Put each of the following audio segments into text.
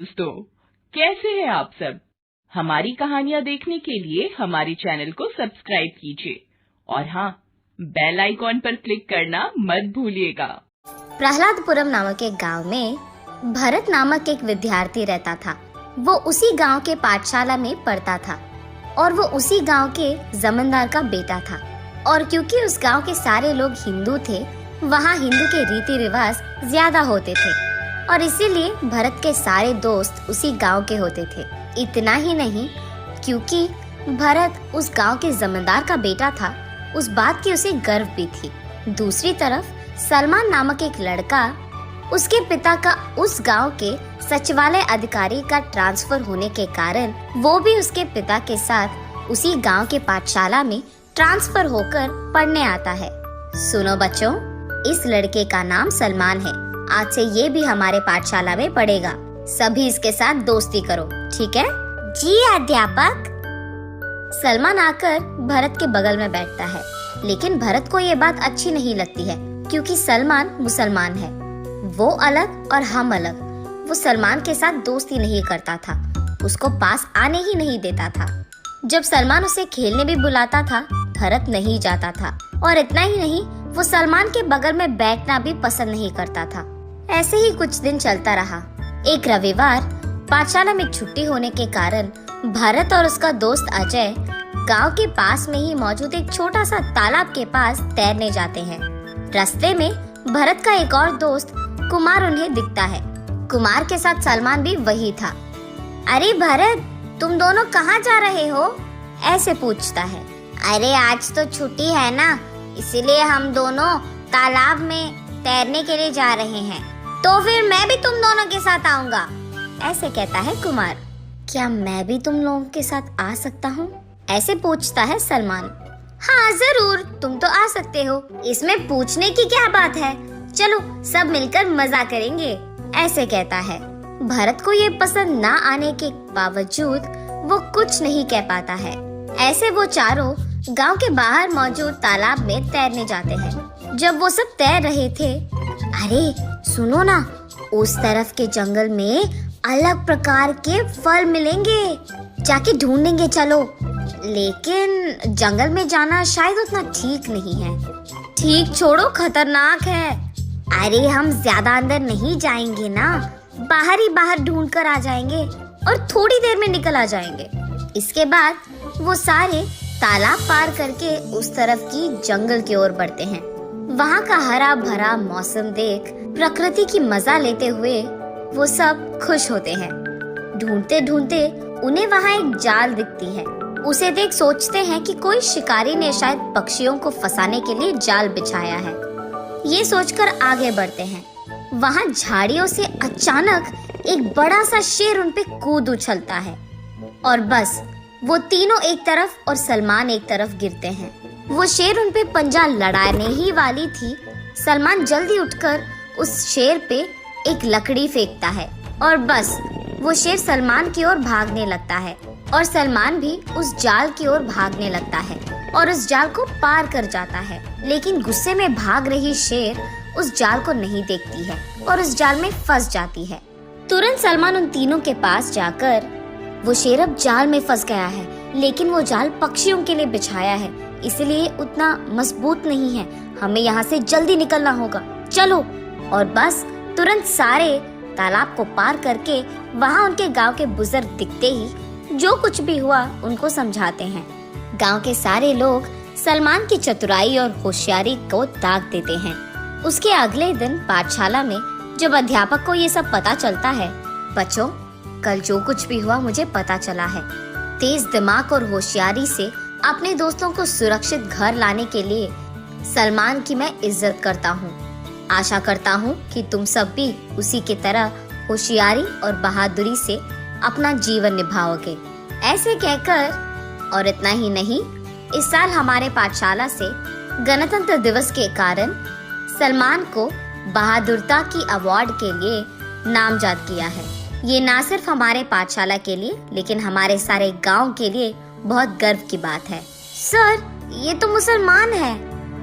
दोस्तों, कैसे हैं आप सब? हमारी कहानियां देखने के लिए हमारे चैनल को सब्सक्राइब कीजिए और हाँ, बेल आइकॉन पर क्लिक करना मत भूलिएगा। प्रहलादपुरम नामक एक गांव में भरत नामक एक विद्यार्थी रहता था। वो उसी गांव के पाठशाला में पढ़ता था और वो उसी गांव के जमींदार का बेटा था। और क्योंकि उस गांव के सारे लोग हिंदू थे, वहाँ हिंदू के रीति रिवाज ज्यादा होते थे और इसीलिए भरत के सारे दोस्त उसी गांव के होते थे। इतना ही नहीं, क्योंकि भरत उस गांव के जमींदार का बेटा था, उस बात की उसे गर्व भी थी। दूसरी तरफ सलमान नामक एक लड़का, उसके पिता का उस गांव के सचिवालय अधिकारी का ट्रांसफर होने के कारण वो भी उसके पिता के साथ उसी गांव के पाठशाला में ट्रांसफर होकर पढ़ने आता है। सुनो बच्चों, इस लड़के का नाम सलमान है। आज से ये भी हमारे पाठशाला में पढ़ेगा। सभी इसके साथ दोस्ती करो, ठीक है? जी अध्यापक। सलमान आकर भरत के बगल में बैठता है, लेकिन भरत को ये बात अच्छी नहीं लगती है क्योंकि सलमान मुसलमान है। वो अलग और हम अलग। वो सलमान के साथ दोस्ती नहीं करता था, उसको पास आने ही नहीं देता था। जब सलमान उसे खेलने भी बुलाता था, भरत नहीं जाता था। और इतना ही नहीं, वो सलमान के बगल में बैठना भी पसंद नहीं करता था। ऐसे ही कुछ दिन चलता रहा। एक रविवार पाठशाला में छुट्टी होने के कारण भरत और उसका दोस्त अजय गांव के पास में ही मौजूद एक छोटा सा तालाब के पास तैरने जाते हैं। रास्ते में भरत का एक और दोस्त कुमार उन्हें दिखता है। कुमार के साथ सलमान भी वही था। अरे भरत, तुम दोनों कहाँ जा रहे हो? ऐसे पूछता है। अरे आज तो छुट्टी है ना, इसीलिए हम दोनों तालाब में तैरने के लिए जा रहे हैं। तो फिर मैं भी तुम दोनों के साथ आऊंगा, ऐसे कहता है कुमार। क्या मैं भी तुम लोगों के साथ आ सकता हूँ? ऐसे पूछता है सलमान। हाँ जरूर, तुम तो आ सकते हो, इसमें पूछने की क्या बात है। चलो सब मिलकर मजा करेंगे, ऐसे कहता है। भरत को ये पसंद ना आने के बावजूद वो कुछ नहीं कह पाता है। ऐसे वो चारों गांव के बाहर मौजूद तालाब में तैरने जाते हैं। जब वो सब तैर रहे थे, अरे सुनो ना, उस तरफ के जंगल में अलग प्रकार के फल मिलेंगे, जाके ढूंढेंगे चलो। लेकिन जंगल में जाना शायद उतना ठीक नहीं है। ठीक छोड़ो, खतरनाक है। अरे हम ज्यादा अंदर नहीं जाएंगे ना, बाहर ही बाहर ढूंढ कर आ जाएंगे और थोड़ी देर में निकल आ जाएंगे। इसके बाद वो सारे तालाब पार करके उस तरफ की जंगल की ओर बढ़ते हैं। वहाँ का हरा भरा मौसम देख प्रकृति की मजा लेते हुए वो सब खुश होते हैं। ढूंढते ढूंढते उन्हें वहाँ एक जाल दिखती है। उसे देख सोचते हैं कि कोई शिकारी ने शायद पक्षियों को फंसाने के लिए जाल बिछाया है। ये सोचकर आगे बढ़ते हैं। वहाँ झाड़ियों से अचानक एक बड़ा सा शेर उन पे कूद उछलता है और बस वो तीनों एक तरफ और सलमान एक तरफ गिरते हैं। वो शेर उन पे पंजा लड़ाने ही वाली थी। सलमान जल्दी उठकर उस शेर पे एक लकड़ी फेंकता है और बस वो शेर सलमान की ओर भागने लगता है और सलमान भी उस जाल की ओर भागने लगता है और उस जाल को पार कर जाता है। लेकिन गुस्से में भाग रही शेर उस जाल को नहीं देखती है और उस जाल में फंस जाती है। तुरंत सलमान उन तीनों के पास जाकर, वो शेर अब जाल में फंस गया है, लेकिन वो जाल पक्षियों के लिए बिछाया है, इसलिए उतना मजबूत नहीं है। हमें यहाँ से जल्दी निकलना होगा, चलो। और बस तुरंत सारे तालाब को पार करके वहाँ उनके गांव के बुजुर्ग दिखते ही जो कुछ भी हुआ उनको समझाते हैं। गांव के सारे लोग सलमान की चतुराई और होशियारी को दाग देते हैं। उसके अगले दिन पाठशाला में जब अध्यापक को ये सब पता चलता है, बच्चों कल जो कुछ भी हुआ मुझे पता चला है। तेज दिमाग और होशियारी से अपने दोस्तों को सुरक्षित घर लाने के लिए सलमान की मैं इज्जत करता हूँ। आशा करता हूँ कि तुम सब भी उसी की तरह होशियारी और बहादुरी से अपना जीवन निभाओगे, ऐसे कहकर। और इतना ही नहीं, इस साल हमारे पाठशाला से गणतंत्र दिवस के कारण सलमान को बहादुरता की अवार्ड के लिए नामजद किया है। ये ना सिर्फ हमारे पाठशाला के लिए लेकिन हमारे सारे गांव के लिए बहुत गर्व की बात है। सर, ये तो मुसलमान है,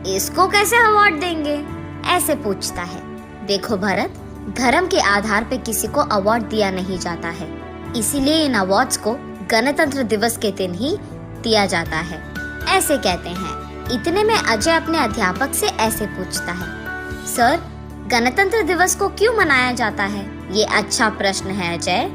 इसको कैसे अवार्ड देंगे? ऐसे पूछता है। देखो भरत, धर्म के आधार पे किसी को अवार्ड दिया नहीं जाता है, इसीलिए इन अवार्ड्स को गणतंत्र दिवस के दिन ही दिया जाता है, ऐसे कहते हैं। इतने में अजय अपने अध्यापक से ऐसे पूछता है, सर, गणतंत्र दिवस को क्यों मनाया जाता है? ये अच्छा प्रश्न है अजय।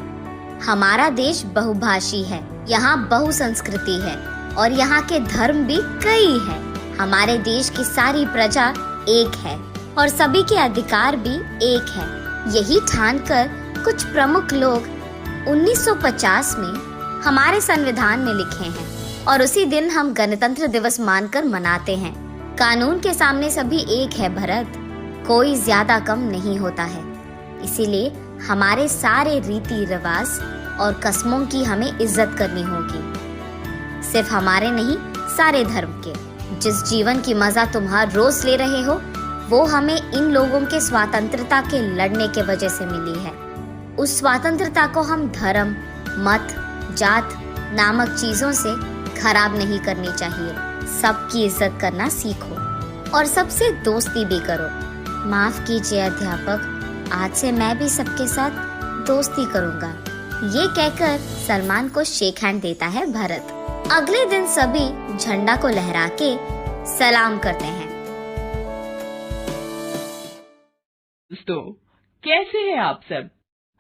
हमारा देश बहुभाषी है, यहाँ बहुसंस्कृति है और यहाँ के धर्म भी कई है। हमारे देश की सारी प्रजा एक है और सभी के अधिकार भी एक है। यही ठानकर कुछ प्रमुख लोग 1950 में हमारे संविधान में लिखे हैं और उसी दिन हम गणतंत्र दिवस मानकर मनाते हैं। कानून के सामने सभी एक है भरत, कोई ज्यादा कम नहीं होता है। इसीलिए हमारे सारे रीति रिवाज और कस्मों की हमें इज्जत करनी होगी, सिर्फ हमारे नहीं, सारे धर्म के। जिस जीवन की मजा तुम हर रोज ले रहे हो, वो हमें इन लोगों के स्वतंत्रता के लड़ने के वजह से मिली है। उस स्वतंत्रता को हम धर्म, मत, जात नामक चीजों से खराब नहीं करनी चाहिए। सबकी इज्जत करना सीखो और सबसे दोस्ती भी करो। माफ कीजिए अध्यापक, आज से मैं भी सबके साथ दोस्ती करूंगा। ये कहकर सलमान को शेक हैंड देता है भरत। अगले दिन सभी झंडा को लहरा के सलाम करते हैं। दोस्तों, कैसे हैं आप सब?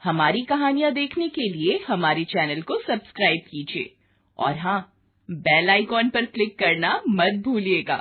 हमारी कहानियाँ देखने के लिए हमारे चैनल को सब्सक्राइब कीजिए और हाँ, बेल आइकॉन पर क्लिक करना मत भूलिएगा।